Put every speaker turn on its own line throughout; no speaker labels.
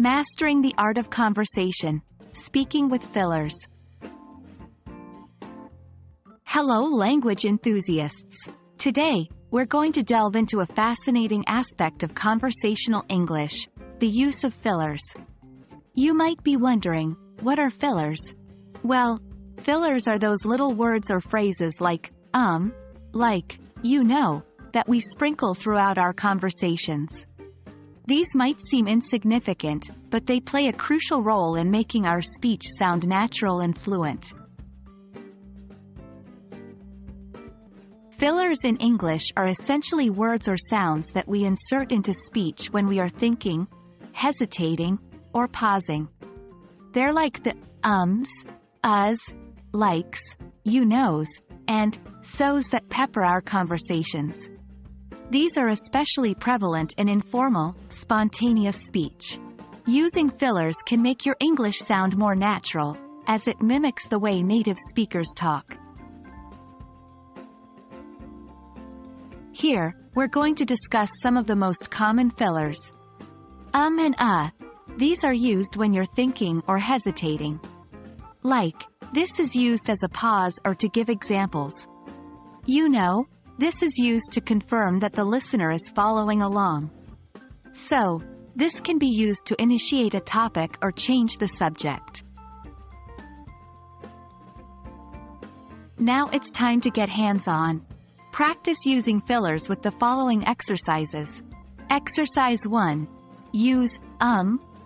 Mastering the art of conversation. Speaking with fillers. Hello, language enthusiasts. Today, we're going to delve into a fascinating aspect of conversational English, the use of fillers. You might be wondering, what are fillers? Well, fillers are those little words or phrases like, like, that we sprinkle throughout our conversations. These might seem insignificant, but they play a crucial role in making our speech sound natural and fluent. Fillers in English are essentially words or sounds that we insert into speech when we are thinking, hesitating, or pausing. They're like the ums, us, likes, and so's that pepper our conversations. These are especially prevalent in informal, spontaneous speech. Using fillers can make your English sound more natural, as it mimics the way native speakers talk. Here, we're going to discuss some of the most common fillers. And these are used when you're thinking or hesitating. Like, this is used as a pause or to give examples. This is used to confirm that the listener is following along. So, this can be used to initiate a topic or change the subject. Now it's time to get hands-on. Practice using fillers with the following exercises. Exercise 1. Use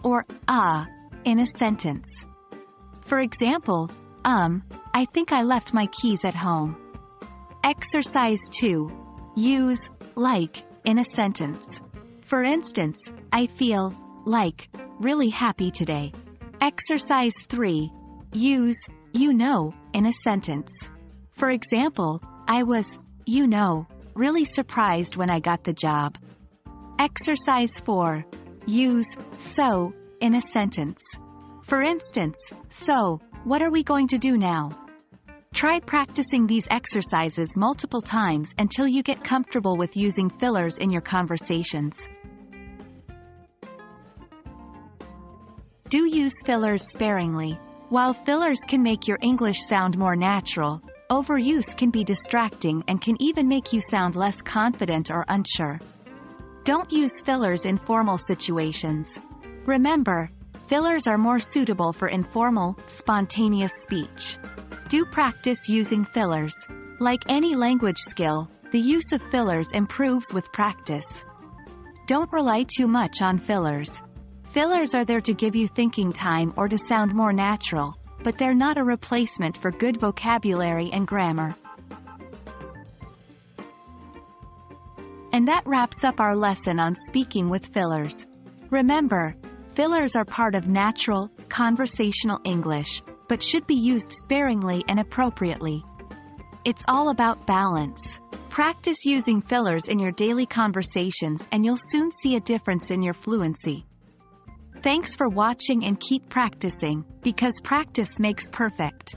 or in a sentence. For example, I think I left my keys at home. Exercise 2. Use like in a sentence. For instance, I feel really happy today. Exercise 3. Use in a sentence. For example, I was really surprised when I got the job. Exercise 4. Use so in a sentence. For instance, so, what are we going to do now? Try practicing these exercises multiple times until you get comfortable with using fillers in your conversations. Do use fillers sparingly. While fillers can make your English sound more natural, overuse can be distracting and can even make you sound less confident or unsure. Don't use fillers in formal situations. Remember, fillers are more suitable for informal, spontaneous speech. Do practice using fillers. Like any language skill, the use of fillers improves with practice. Don't rely too much on fillers. Fillers are there to give you thinking time or to sound more natural, but they're not a replacement for good vocabulary and grammar. And that wraps up our lesson on speaking with fillers. Remember, fillers are part of natural, conversational English, but should be used sparingly and appropriately. It's all about balance. Practice using fillers in your daily conversations and you'll soon see a difference in your fluency. Thanks for watching and keep practicing, because practice makes perfect.